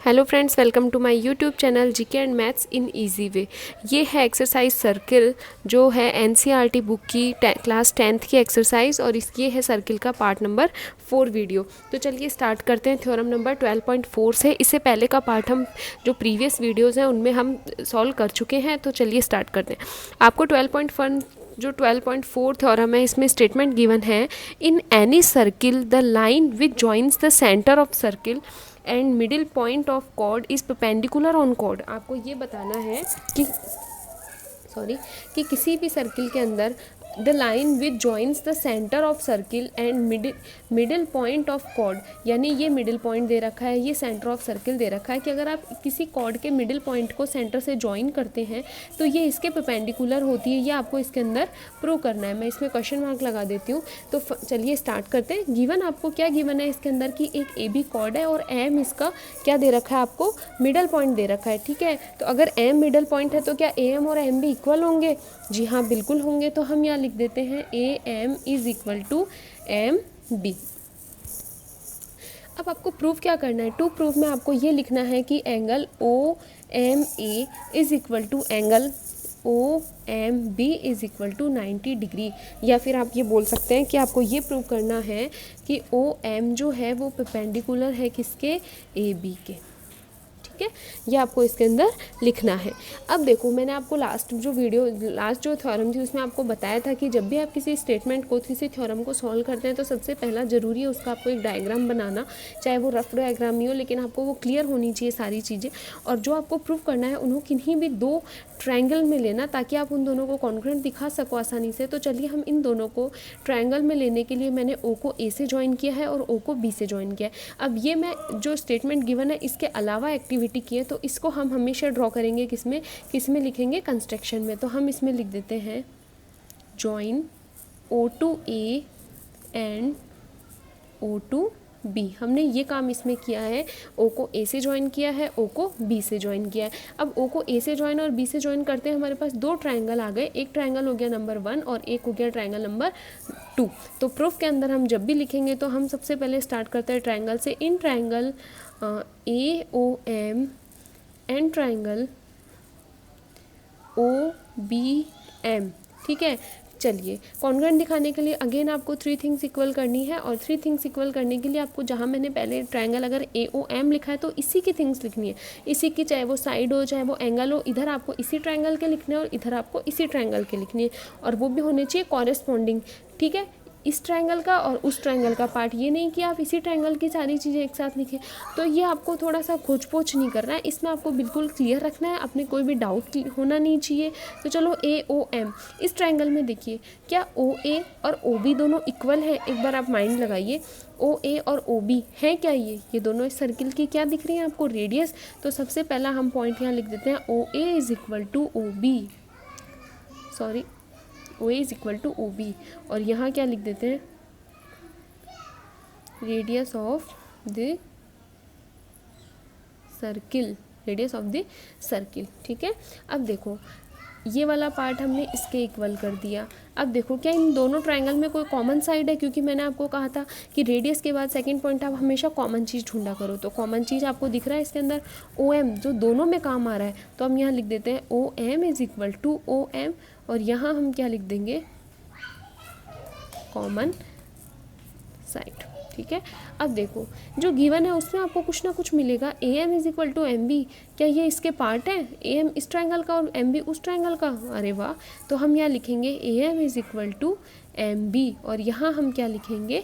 Hello friends, welcome to my YouTube channel GK and maths in easy way. ये है exercise circle जो है NCERT book की class 10th की exercise और ये है सर्किल का पार्ट नंबर 4 वीडियो। तो चलिए स्टार्ट करते हैं थ्योरम नंबर 12.4 से। इससे पहले का पार्ट हम जो प्रीवियस वीडियोज़ हैं उनमें हम सॉल्व कर चुके हैं। तो चलिए स्टार्ट करते हैं। आपको 12.4 थ्योरम है, इसमें स्टेटमेंट गिवन है, in any circle the line which joins the centre of circle and middle point of chord is perpendicular on chord. आपको ये बताना है कि किसी भी सर्किल के अंदर the line which joins the centre of circle and middle point of chord, यानी ये मिडिल पॉइंट दे रखा है, ये सेंटर ऑफ सर्किल दे रखा है कि अगर आप किसी कॉर्ड के मिडिल पॉइंट को सेंटर से ज्वाइन करते हैं तो ये इसके परपेंडिकुलर होती है। ये आपको इसके अंदर प्रूव करना है। मैं इसमें क्वेश्चन मार्क लगा देती हूँ। तो चलिए स्टार्ट करते हैं। गिवन आपको क्या गिवन है इसके अंदर कि एक ए बी कॉर्ड है और एम इसका क्या दे रखा है, आपको मिडल पॉइंट दे रखा है। ठीक है, तो अगर एम मिडल पॉइंट है तो क्या ए एम और एम भी इक्वल होंगे? जी हाँ, बिल्कुल होंगे। तो हम यहाँ लिख देते हैं A M is equal to M B. अब आपको प्रूफ क्या करना है? टू प्रूफ में आपको ये लिखना है कि angle O M A is equal to angle O M B is equal to 90 degree. या फिर आप ये बोल सकते हैं कि आपको ये प्रूव करना है कि ओ एम जो है वो परपेंडिकुलर है किसके? ए बी के। ठीक है, ये आपको इसके अंदर लिखना है। अब देखो, मैंने आपको लास्ट जो थ्योरम थी उसमें आपको बताया था कि जब भी आप किसी स्टेटमेंट को, किसी थ्योरम को सॉल्व करते हैं तो सबसे पहला ज़रूरी है उसका आपको एक डायग्राम बनाना, चाहे वो रफ डायग्राम ही हो, लेकिन आपको वो क्लियर होनी चाहिए सारी चीज़ें। और जो आपको प्रूव करना है उन्हों किन्हीं भी दो ट्रायंगल में लेना ताकि आप उन दोनों को कॉन्ग्रुएंट दिखा सको आसानी से। तो चलिए हम इन दोनों को ट्रायंगल में लेने के लिए मैंने ओ को ए से ज्वाइन किया है और ओ को बी से ज्वाइन किया है। अब ये मैं जो स्टेटमेंट गिवन है इसके अलावा एक्टिविटी की है, तो इसको हम हमेशा ड्रॉ करेंगे किसमें लिखेंगे? कंस्ट्रक्शन में। तो हम इसमें लिख देते हैं join O to A and O to B. हमने ये काम इसमें किया है, ओ को ए से ज्वाइन किया है, ओ को बी से ज्वाइन किया है। अब ओ को ए से ज्वाइन और बी से ज्वाइन करते हैं, हमारे पास दो ट्रायंगल आ गए। एक ट्रायंगल हो गया नंबर 1 और एक हो गया ट्रायंगल नंबर 2। तो प्रूफ के अंदर हम जब भी लिखेंगे तो हम सबसे पहले स्टार्ट करते हैं ट्रायंगल से। In triangle A O M and triangle O B M. ठीक है, चलिए कॉन्ग्रुएंट दिखाने के लिए अगेन आपको 3 थिंग्स इक्वल करनी है। और 3 थिंग्स इक्वल करने के लिए आपको, जहाँ मैंने पहले ट्रायंगल अगर ए ओ एम लिखा है तो इसी की थिंग्स लिखनी है, इसी की, चाहे वो साइड हो चाहे वो एंगल हो। इधर आपको इसी ट्रायंगल के लिखने हैं और इधर आपको इसी ट्रायंगल के लिखनी है, और वो भी होने चाहिए कॉरेस्पॉन्डिंग। ठीक है, इस ट्रायंगल का और उस ट्रायंगल का पार्ट, ये नहीं कि आप इसी ट्रायंगल की सारी चीज़ें एक साथ लिखें। तो ये आपको थोड़ा सा खोज पोछ नहीं करना है, इसमें आपको बिल्कुल क्लियर रखना है, अपने कोई भी डाउट होना नहीं चाहिए। तो चलो ए ओ एम, इस ट्रायंगल में देखिए क्या ओ ए और ओ बी दोनों इक्वल है? एक बार आप माइंड लगाइए, ओ ए और ओ बी है क्या? ये दोनों इस सर्किल की क्या दिख रही है आपको? रेडियस। तो सबसे पहला हम पॉइंट यहाँ लिख देते हैं O A is equal to O B, sorry O A is equal to O B. और यहाँ क्या लिख देते हैं? Radius of the circle, radius of the circle. ठीक है, अब देखो ये वाला पार्ट हमने इसके इक्वल कर दिया। अब देखो क्या इन दोनों ट्रायंगल में कोई कॉमन साइड है? क्योंकि मैंने आपको कहा था कि रेडियस के बाद सेकंड पॉइंट आप हमेशा कॉमन चीज़ ढूंढा करो। तो कॉमन चीज़ आपको दिख रहा है इसके अंदर ओ एम, जो दोनों में काम आ रहा है। तो हम यहाँ लिख देते हैं O M is equal to O M, और यहाँ हम क्या लिख देंगे? Common side. ठीक है, अब देखो जो गिवन है उसमें आपको कुछ ना कुछ मिलेगा। A M is equal to M B, क्या ये इसके पार्ट है? ए एम इस ट्रायंगल का और एम बी उस ट्रायंगल का। अरे वाह, तो हम यहाँ लिखेंगे A M is equal to M B, और यहाँ हम क्या लिखेंगे?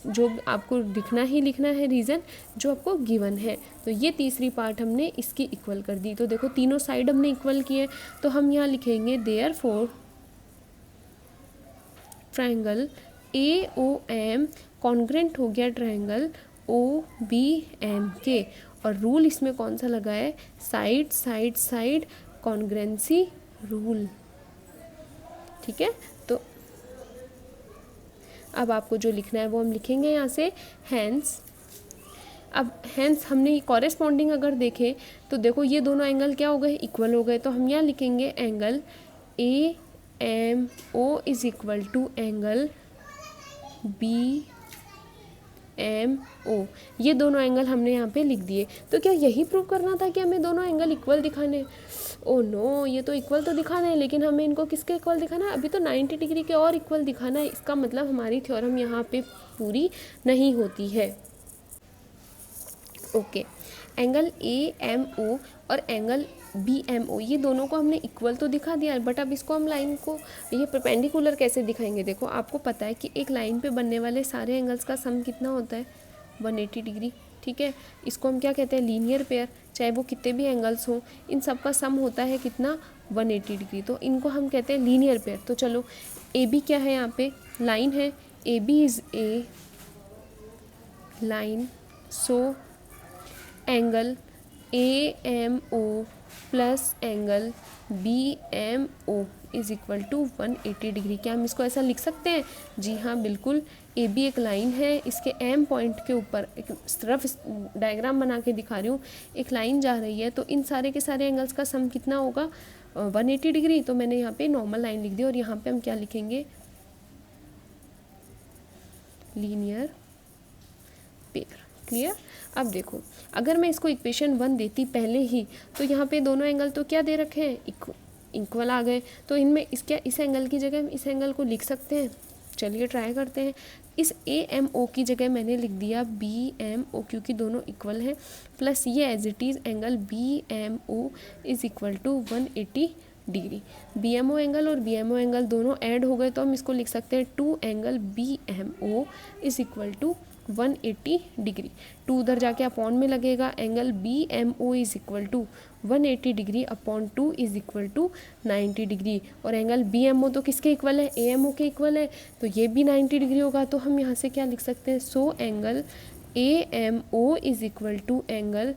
जो आपको लिखना है रीज़न जो आपको गिवन है। तो ये तीसरी पार्ट हमने इसकी इक्वल कर दी। तो देखो तीनों साइड हमने इक्वल किए, तो हम यहाँ लिखेंगे therefore triangle A O M congruent हो गया ट्रायंगल ओ बी एम के। और रूल इसमें कौन सा लगा है? Side side side congruency rule. ठीक है, तो अब आपको जो लिखना है वो हम लिखेंगे यहाँ से हैंस। अब हैंस हमने कॉरेस्पॉन्डिंग अगर देखें तो देखो ये दोनों एंगल क्या हो गए? इक्वल हो गए। तो हम यहाँ लिखेंगे angle A M O is equal to angle B M O, ये दोनों एंगल हमने यहाँ पे लिख दिए। तो क्या यही प्रूव करना था कि हमें दोनों एंगल इक्वल दिखाने? ओ नो, ये तो इक्वल तो दिखाना है, लेकिन हमें इनको किसके इक्वल दिखाना है? अभी तो 90 डिग्री के और इक्वल दिखाना है। इसका मतलब हमारी थ्योरम यहाँ पे पूरी नहीं होती है। Okay, angle A M O और एंगल बी एम ओ, ये दोनों को हमने इक्वल तो दिखा दिया, बट अब इसको हम लाइन को ये परपेंडिकुलर कैसे दिखाएंगे? देखो, आपको पता है कि एक लाइन पे बनने वाले सारे एंगल्स का सम कितना होता है? 180 डिग्री। ठीक है, इसको हम क्या कहते हैं? Linear pair. चाहे वो कितने भी एंगल्स हों, इन सब का सम होता है कितना? 180 डिग्री। तो इनको हम कहते हैं लीनियर पेयर। तो चलो, ए बी क्या है? यहाँ पे लाइन है, A B is a line, so angle A M O plus angle B M O is equal to 180 degree. क्या हम इसको ऐसा लिख सकते हैं? जी हाँ, बिल्कुल। ए बी एक लाइन है, इसके एम पॉइंट के ऊपर एक रफ डायग्राम बना के दिखा रही हूँ, एक लाइन जा रही है, तो इन सारे के सारे एंगल्स का सम कितना होगा? 180 डिग्री। तो मैंने यहाँ पे नॉर्मल लाइन लिख दी, और यहाँ पे हम क्या लिखेंगे? Linear pair. क्लियर? अब देखो, अगर मैं इसको इक्वेशन 1 देती पहले ही, तो यहाँ पे दोनों एंगल तो क्या दे रखे हैं? इक्वल आ गए। तो इनमें इस एंगल की जगह हम इस एंगल को लिख सकते हैं। चलिए ट्राई करते हैं। इस ए एम ओ की जगह मैंने लिख दिया बी एम ओ, क्योंकि दोनों इक्वल हैं, प्लस ये as it is angle B M O is equal to 180 degree. B M O angle और बी एम ओ एंगल दोनों ऐड हो गए, तो हम इसको लिख सकते हैं 2 angle B M O is equal to 180 degree. 2 उधर जाके अपॉन में लगेगा, angle B M O is equal to 180 degree upon 2 is equal to 90 degree. और एंगल बी एम ओ तो किसके इक्वल है? ए एम ओ के इक्वल है, तो ये भी 90 डिग्री होगा। तो हम यहाँ से क्या लिख सकते हैं? So angle A M O is equal to angle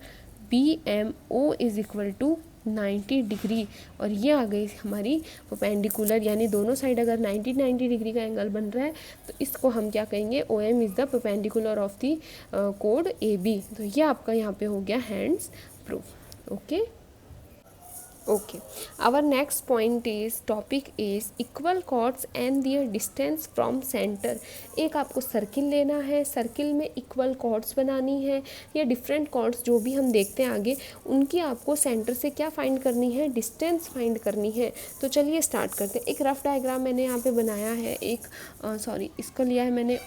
B M O is equal to 90 degree. और ये आ गई हमारी परपेंडिकुलर, यानी दोनों साइड अगर 90 डिग्री का एंगल बन रहा है, तो इसको हम क्या कहेंगे? O M is the perpendicular of the कोड ए बी। तो ये आपका यहाँ पे हो गया hence proof. Okay okay, our next point is topic is equal chords and their distance from centre. एक आपको सर्किल लेना है, सर्किल में इक्वल कॉर्ड्स बनानी है, या डिफरेंट कॉर्ड्स जो भी हम देखते हैं आगे, उनकी आपको सेंटर से क्या फाइंड करनी है? डिस्टेंस फाइंड करनी है। तो चलिए स्टार्ट करते हैं। एक रफ डायग्राम मैंने यहाँ पे बनाया है, इसको लिया है मैंने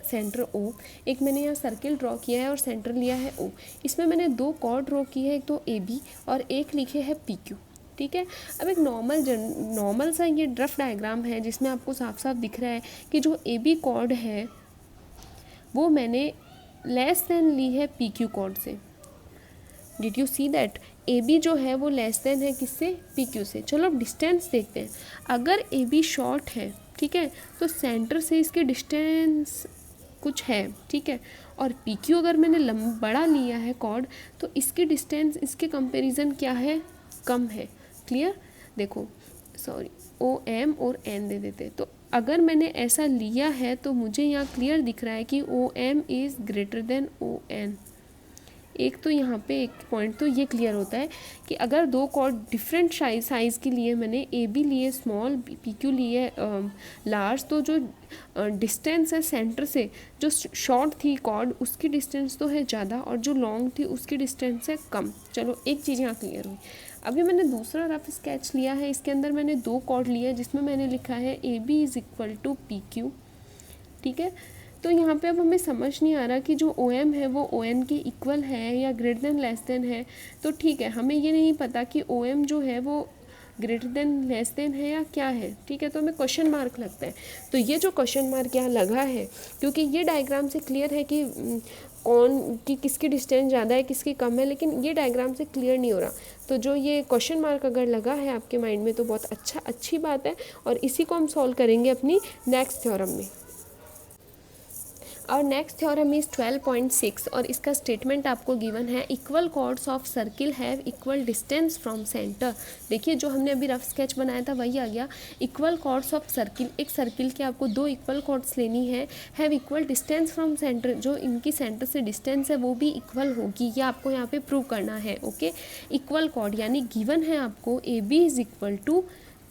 सेंटर ओ, एक मैंने यहाँ सर्किल ड्रॉ किया है और सेंटर लिया है ओ। इसमें मैंने 2 कॉर्ड ड्रॉ की है, एक तो ए बी और एक लिखे है पी क्यू। ठीक है, अब एक नॉर्मल सा ये रफ डायग्राम है, जिसमें आपको साफ साफ दिख रहा है कि जो ए बी कॉर्ड है वो मैंने लेस देन ली है पी क्यू कॉर्ड से। Did you see that? A B जो है वो लेस देन है किससे? पी क्यू से। चलो अब डिस्टेंस देखते हैं। अगर ए बी शॉर्ट है, ठीक है, तो सेंटर से इसके डिस्टेंस कुछ है, ठीक है, और पी क्यू अगर मैंने बड़ा लिया है कॉर्ड, तो इसकी डिस्टेंस इसके कंपैरिजन क्या है? कम है। क्लियर? देखो, ओ एम और एन दे देते। तो अगर मैंने ऐसा लिया है, तो मुझे यहाँ क्लियर दिख रहा है कि O M is greater than O N. एक तो यहाँ पे एक पॉइंट तो ये क्लियर होता है कि अगर 2 कॉर्ड डिफरेंट साइज़ के लिए मैंने ए बी लिए स्मॉल, पी क्यू लिए लार्ज, तो जो डिस्टेंस है सेंटर से, जो शॉर्ट थी कॉर्ड उसकी डिस्टेंस तो है ज़्यादा, और जो लॉन्ग थी उसकी डिस्टेंस है कम। चलो एक चीज़ यहाँ क्लियर हुई। अभी मैंने दूसरा रफ स्केच लिया है, इसके अंदर मैंने 2 कॉर्ड लिया है, जिसमें मैंने लिखा है A B is equal to P Q. ठीक है, तो यहाँ पे अब हमें समझ नहीं आ रहा कि जो ओ एम है वो ओ एन के इक्वल है या ग्रेटर देन लेस देन है। तो ठीक है, हमें ये नहीं पता कि ओ एम जो है वो ग्रेटर देन लेस देन है या क्या है। ठीक है, तो हमें क्वेश्चन मार्क लगता है। तो ये जो क्वेश्चन मार्क यहाँ लगा है, क्योंकि ये डायग्राम से क्लियर है कि किसकी डिस्टेंस ज़्यादा है किसकी कम है, लेकिन ये डायग्राम से क्लियर नहीं हो रहा। तो जो ये क्वेश्चन मार्क अगर लगा है आपके माइंड में, तो बहुत अच्छी बात है, और इसी को हम सॉल्व करेंगे अपनी नेक्स्ट थ्योरम में। और नेक्स्ट थ्योरम इज़ 12.6, और इसका स्टेटमेंट आपको गिवन है, equal chords of circle have equal distance from centre. देखिए, जो हमने अभी रफ स्केच बनाया था वही आ गया। इक्वल कॉर्ड्स ऑफ सर्किल, एक सर्किल के आपको 2 इक्वल कॉर्ड्स लेनी है, have equal distance from centre, जो इनकी सेंटर से डिस्टेंस है वो भी इक्वल होगी, ये आपको यहाँ पे प्रूव करना है। ओके, इक्वल कॉर्ड यानी गिवन है आपको A B is equal to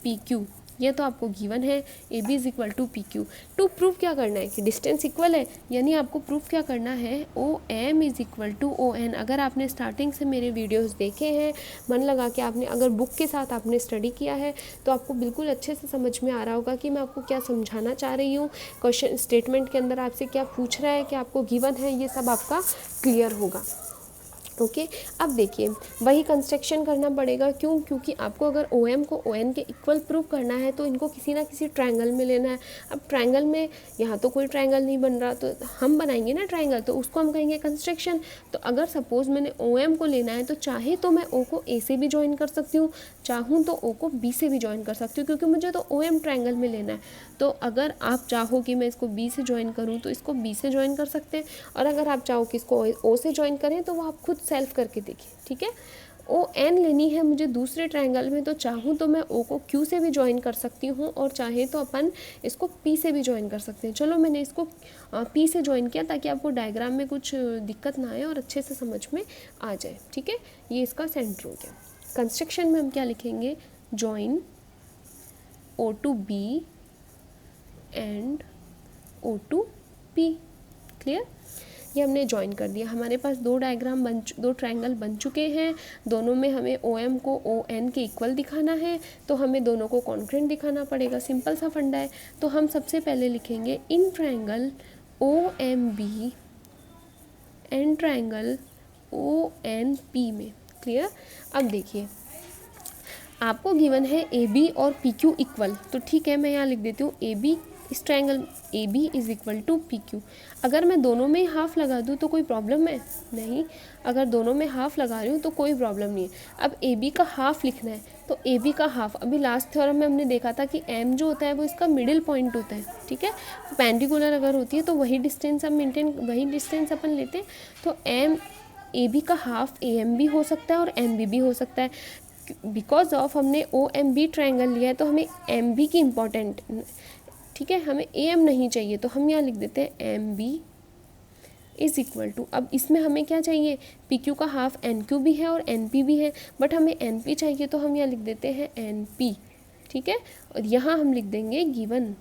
P Q, ये तो आपको गिवन है A B is equal to P Q. To proof क्या करना है कि डिस्टेंस इक्वल है, यानी आपको प्रूफ क्या करना है O M is equal to O N. अगर आपने स्टार्टिंग से मेरे वीडियोस देखे हैं, मन लगा के आपने अगर बुक के साथ आपने स्टडी किया है तो आपको बिल्कुल अच्छे से समझ में आ रहा होगा कि मैं आपको क्या समझाना चाह रही हूँ, क्वेश्चन स्टेटमेंट के अंदर आपसे क्या पूछ रहा है, कि आपको गिवन है, ये सब आपका क्लियर होगा। ओके अब देखिए वही कंस्ट्रक्शन करना पड़ेगा, क्यों? क्योंकि आपको अगर ओ एम को ओ एन के इक्वल प्रूव करना है तो इनको किसी ना किसी ट्रायंगल में लेना है। अब ट्रायंगल में यहाँ तो कोई ट्रायंगल नहीं बन रहा, तो हम बनाएंगे ना ट्रायंगल, तो उसको हम कहेंगे कंस्ट्रक्शन। तो अगर सपोज़ मैंने ओ एम को लेना है तो चाहे तो मैं ओ को ए से भी ज्वाइन कर सकती हूँ, चाहूँ तो ओ को बी से भी ज्वाइन कर सकती हूँ, क्योंकि मुझे तो ओ एम ट्रायंगल में लेना है। तो अगर आप चाहो कि मैं इसको बी से ज्वाइन करूँ तो इसको बी से ज्वाइन कर सकते हैं, और अगर आप चाहो कि इसको ओ से ज्वाइन करें तो वो आप खुद सेल्फ करके देखिए, ठीक है। ओ एन लेनी है मुझे दूसरे ट्रायंगल में, तो चाहूँ तो मैं ओ को क्यू से भी ज्वाइन कर सकती हूँ, और चाहे तो अपन इसको पी से भी ज्वाइन कर सकते हैं। चलो मैंने इसको पी से ज्वाइन किया ताकि आपको डायग्राम में कुछ दिक्कत ना आए और अच्छे से समझ में आ जाए, ठीक है। ये इसका सेंटर हो गया। कंस्ट्रक्शन में हम क्या लिखेंगे, join O to B and O to P. Clear? ये हमने ज्वाइन कर दिया। हमारे पास दो ट्रायंगल बन चुके हैं, दोनों में हमें ओ एम को ओ एन के इक्वल दिखाना है, तो हमें दोनों को कॉन्ग्रुएंट दिखाना पड़ेगा। सिंपल सा फंडा है। तो हम सबसे पहले लिखेंगे in triangle O M B and triangle O N P में। क्लियर? अब देखिए आपको गिवन है ए बी और पी क्यू इक्वल, तो ठीक है मैं यहाँ लिख देती हूँ ए बी, इस triangle A B is equal to P Q. अगर मैं दोनों में हाफ लगा दूँ तो कोई प्रॉब्लम है? नहीं। अगर दोनों में हाफ लगा रही हूँ तो कोई प्रॉब्लम नहीं है। अब ए बी का हाफ लिखना है, तो ए बी का हाफ, अभी लास्ट थ्योरम में हमने देखा था कि एम जो होता है वो इसका मिडिल पॉइंट होता है, ठीक है। पेंडिकुलर अगर होती है तो वही डिस्टेंस अपन लेते हैं। तो एम ए बी का हाफ ए एम भी हो सकता है और एम बी भी हो सकता है। बिकॉज ऑफ हमने ओ एम बी ट्रायंगल लिया है तो हमें एम बी की इम्पॉर्टेंट, ठीक है, हमें ए एम नहीं चाहिए, तो हम यहाँ लिख देते हैं M B is equal to, अब इसमें हमें क्या चाहिए, पी क्यू का हाफ एन क्यू भी है और एन पी भी है, बट हमें एन पी चाहिए तो हम यहाँ लिख देते हैं एन पी, ठीक है। और यहाँ हम लिख देंगे गिवन।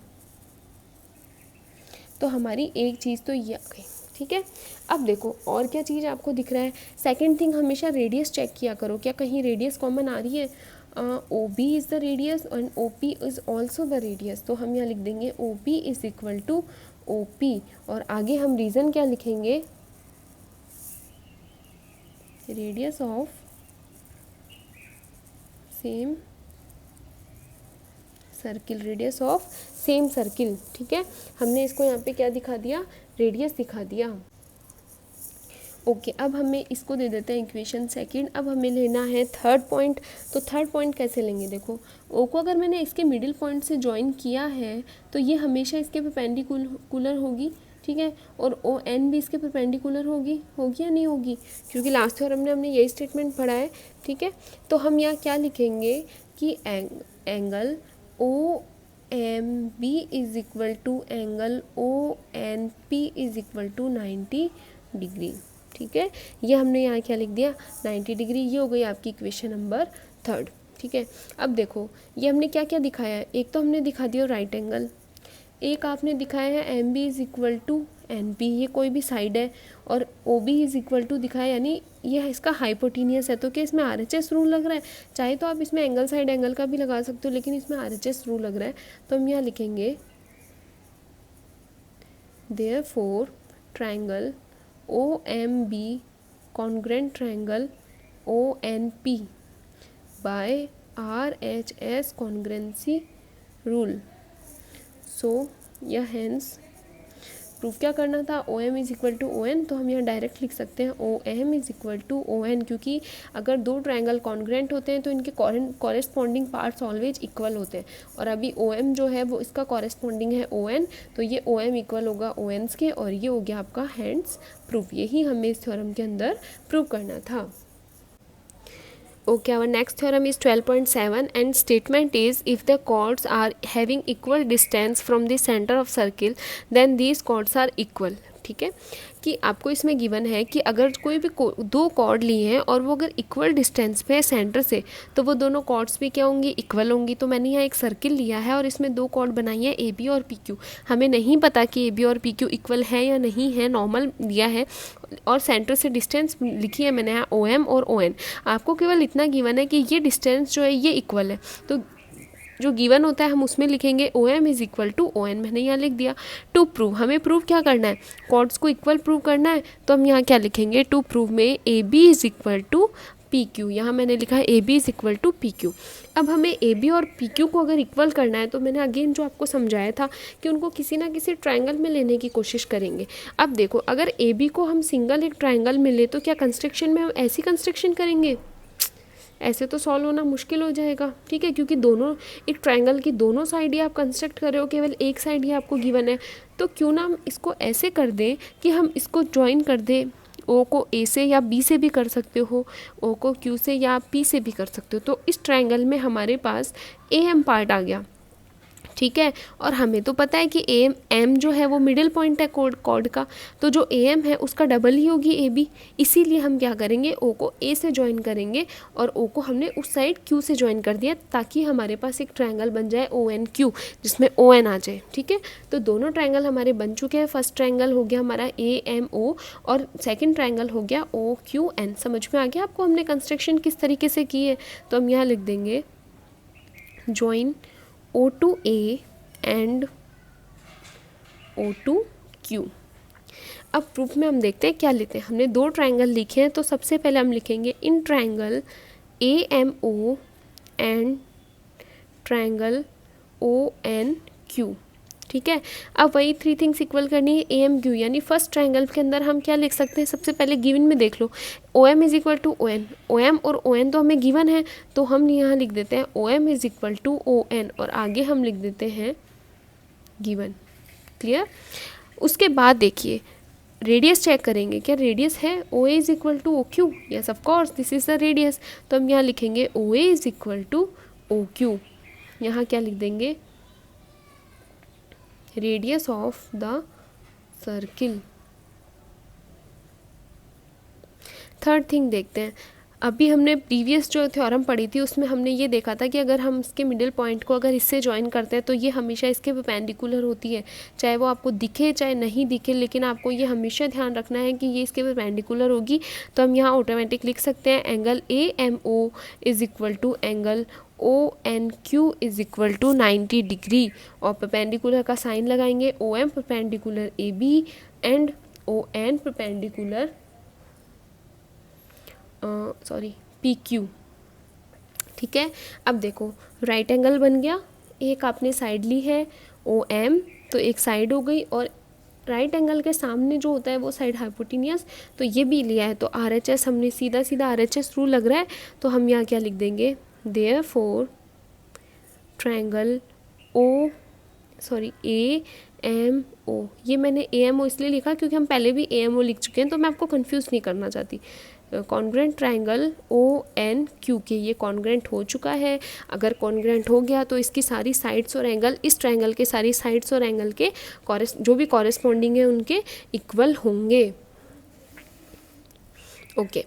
तो हमारी एक चीज़ तो ये आ गई, ठीक है। अब देखो और क्या चीज़ आपको दिख रहा है। सेकंड थिंग, हमेशा रेडियस चेक किया करो, क्या कहीं रेडियस कॉमन आ रही है। O B is the radius and O P is also the radius, तो हम यहाँ लिख देंगे O P is equal to O P, और आगे हम रीज़न क्या लिखेंगे, radius of same circle, radius of same circle, ठीक है। हमने इसको यहाँ पे क्या दिखा दिया, रेडियस दिखा दिया। ओके अब हमें इसको दे देते हैं इक्वेशन सेकंड। अब हमें लेना है थर्ड पॉइंट। तो थर्ड पॉइंट कैसे लेंगे, देखो ओ को अगर मैंने इसके मिडिल पॉइंट से ज्वाइन किया है तो ये हमेशा इसके परपेंडिकुलर होगी, ठीक है, और ओ एन भी इसके परपेंडिकुलर होगी या नहीं होगी, क्योंकि लास्ट थ्योरम में हमने यही स्टेटमेंट पढ़ा है, ठीक है। तो हम यहाँ क्या लिखेंगे कि angle O M B is equal to angle O N P is equal to 90 degree, ठीक है। ये हमने यहाँ क्या लिख दिया 90 डिग्री। ये हो गई आपकी इक्वेशन नंबर थर्ड, ठीक है। अब देखो ये हमने क्या क्या दिखाया है, एक तो हमने दिखा दिया राइट एंगल, एक आपने दिखाया है M B is equal to N P, ये कोई भी साइड है, और O B is equal to दिखाया यानी ये इसका हाइपोटीनियस है। तो क्या इसमें आर एच एस रूल लग रहा है, चाहे तो आप इसमें एंगल साइड एंगल का भी लगा सकते हो, लेकिन इसमें आर एच एस रूल लग रहा है। तो हम यहाँ लिखेंगे therefore triangle O M B congruent triangle O N P by R H S congruency rule. So यह हैंस प्रूफ क्या करना था, O M is equal to O N, तो हम यहाँ डायरेक्ट लिख सकते हैं O M is equal to O N, क्योंकि अगर दो ट्रायंगल कॉन्ग्रुएंट होते हैं तो इनके कॉरेस्पॉन्डिंग पार्ट्स ऑलवेज इक्वल होते हैं, और अभी ओ एम जो है वो इसका कॉरेस्पॉन्डिंग है ओ एन, तो ये ओ एम इक्वल होगा ओ एन्स के, और ये हो गया आपका हैंड्स प्रूफ। यही हमें इस थ्योरम के अंदर प्रूव करना था। Okay, our next theorem is 12.7 and statement is if the chords are having equal distance from the center of circle then these chords are equal. ठीक है, कि आपको इसमें गिवन है कि अगर कोई भी दो कॉर्ड लिए हैं और वो अगर इक्वल डिस्टेंस पे है सेंटर से, तो वो दोनों कॉर्ड्स भी क्या होंगी, इक्वल होंगी। तो मैंने यहाँ एक सर्किल लिया है और इसमें दो कॉर्ड बनाई है ए बी और पी क्यू। हमें नहीं पता कि ए बी और पी क्यू इक्वल है या नहीं है, नॉर्मल दिया है और सेंटर से डिस्टेंस लिखी है मैंने यहाँ ओ एम और ओ एन। आपको केवल इतना गिवन है कि ये डिस्टेंस जो है ये इक्वल है, तो जो गिवन होता है हम उसमें लिखेंगे O M is equal to O N. मैंने यहाँ लिख दिया। टू प्रूव, हमें प्रूव क्या करना है, कॉर्ड्स को इक्वल प्रूव करना है, तो हम यहाँ क्या लिखेंगे, टू प्रूव में A B is equal to P Q. यहाँ मैंने लिखा है A B is equal to P Q. अब हमें ए बी और पी क्यू को अगर इक्वल करना है तो मैंने अगेन जो आपको समझाया था कि उनको किसी ना किसी ट्रायंगल में लेने की कोशिश करेंगे। अब देखो, अगर ए बी को हम सिंगल एक ट्रायंगल में ले तो क्या कंस्ट्रक्शन में हम ऐसी कंस्ट्रक्शन करेंगे, ऐसे तो सॉल्व होना मुश्किल हो जाएगा, ठीक है, क्योंकि दोनों एक ट्रायंगल की दोनों साइड ही आप कंस्ट्रक्ट कर रहे हो, केवल एक साइड ही आपको गिवन है। तो क्यों ना हम इसको ऐसे कर दें कि हम इसको ज्वाइन कर दें, ओ को ए से या बी से भी कर सकते हो, ओ को क्यू से या पी से भी कर सकते हो। तो इस ट्रायंगल में हमारे पास ए एम पार्ट आ गया, ठीक है, और हमें तो पता है कि ए एम जो है वो मिडिल पॉइंट है कॉर्ड का, तो जो ए एम है उसका डबल ही होगी ए बी। इसीलिए हम क्या करेंगे, ओ को ए से ज्वाइन करेंगे और ओ को हमने उस साइड क्यू से ज्वाइन कर दिया, ताकि हमारे पास एक ट्रायंगल बन जाए ओ एन क्यू, जिसमें ओ एन आ जाए, ठीक है। तो दोनों ट्रायंगल हमारे बन चुके हैं। फर्स्ट ट्रायंगल हो गया हमारा ए एम ओ और सेकेंड ट्रायंगल हो गया ओ क्यू एन। समझ में आ गया आपको हमने कंस्ट्रक्शन किस तरीके से की है। तो हम यहाँ लिख देंगे join O to A and O to Q। अब प्रूफ में हम देखते हैं क्या लेते हैं। हमने दो ट्रायंगल लिखे हैं, तो सबसे पहले हम लिखेंगे in triangle AMO and triangle ONQ, ठीक है। अब वही थ्री थिंग्स इक्वल करनी है AMQ, यानी फर्स्ट ट्रायंगल के अंदर हम क्या लिख सकते हैं, सबसे पहले गिवन में देख लो, OM is equal to ON। OM और ON तो हमें गिवन है, तो हम यहाँ लिख देते हैं OM is equal to ON और आगे हम लिख देते हैं गिवन। क्लियर। उसके बाद देखिए रेडियस चेक करेंगे, क्या रेडियस है OA is equal to OQ। Yes of course this is the radius. तो हम यहाँ लिखेंगे OA is equal to OQ। यहाँ क्या लिख देंगे, radius of the circle. Third thing देखते हैं। अभी हमने प्रीवियस जो थ्योरम पढ़ी थी उसमें हमने ये देखा था कि अगर हम इसके मिडिल पॉइंट को अगर इससे ज्वाइन करते हैं तो ये हमेशा इसके परपेंडिकुलर होती है, चाहे वो आपको दिखे चाहे नहीं दिखे, लेकिन आपको ये हमेशा ध्यान रखना है कि ये इसके परपेंडिकुलर होगी। तो हम यहाँ ऑटोमेटिक लिख सकते हैं angle AMO is equal to angle ONQ is equal to 90 degree, और परपेंडिकुलर का साइन लगाएंगे, OM perpendicular AB and ON perpendicular PQ, ठीक है। अब देखो राइट एंगल बन गया, एक आपने साइड ली है OM, तो एक साइड हो गई, और राइट एंगल के सामने जो होता है वो साइड हाइपोटेनियस, तो ये भी लिया है। तो RHS हमने सीधा सीधा RHS रूल लग रहा है, तो हम यहाँ क्या लिख देंगे, देयरफॉर ट्रायंगल AMO। ये मैंने AMO इसलिए लिखा क्योंकि हम पहले भी AMO लिख चुके हैं, तो मैं आपको कंफ्यूज नहीं करना चाहती। कॉन्ग्रेंट ट्रायंगल ONQ के ये कॉन्ग्रेंट हो चुका है। अगर कॉन्ग्रेंट हो गया तो इसकी सारी साइड्स और एंगल, इस ट्रायंगल के सारी साइड्स और एंगल के जो भी कॉरेस्पॉन्डिंग है उनके इक्वल होंगे। ओके,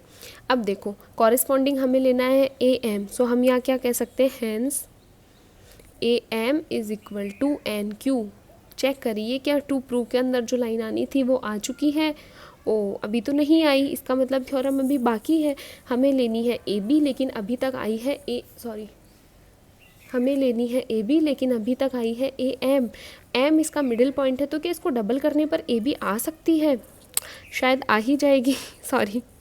अब देखो कॉरेस्पॉन्डिंग हमें लेना है AM, सो हम यहाँ क्या कह सकते हैं, hence AM is equal to NQ। Check करिए क्या टू प्रूव के अंदर जो लाइन आनी थी वो आ चुकी है। अभी तो नहीं आई, इसका मतलब थ्योरम अभी बाकी है। हमें लेनी है AB लेकिन अभी तक आई है हमें लेनी है AB लेकिन अभी तक आई है AM। M इसका मिडिल पॉइंट है, तो क्या इसको डबल करने पर AB आ सकती है, शायद आ ही जाएगी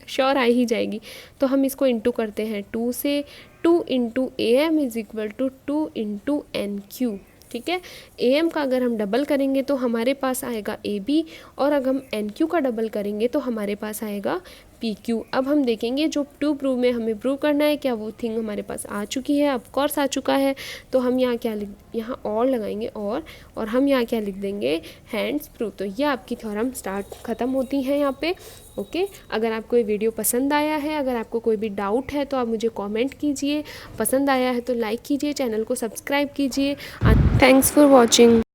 श्योर आ ही जाएगी। तो हम इसको इंटू करते हैं 2 से, 2 into AM is equal to 2 into NQ, ठीक है। AM का अगर हम डबल करेंगे तो हमारे पास आएगा AB, और अगर हम NQ का डबल करेंगे तो हमारे पास आएगा PQ। अब हम देखेंगे जो टू प्रूव में हमें प्रूव करना है क्या वो थिंग हमारे पास आ चुकी है, ऑफ कोर्स आ चुका है। तो हम यहाँ क्या यहाँ और लगाएंगे और हम यहाँ क्या लिख देंगे, हैंड्स प्रूव। तो ये आपकी थ्योरम ख़त्म होती है यहाँ पे। ओके, अगर आपको ये वीडियो पसंद आया है, अगर आपको कोई भी डाउट है तो आप मुझे कमेंट कीजिए, पसंद आया है तो लाइक कीजिए, चैनल को सब्सक्राइब कीजिए। Thanks for watching.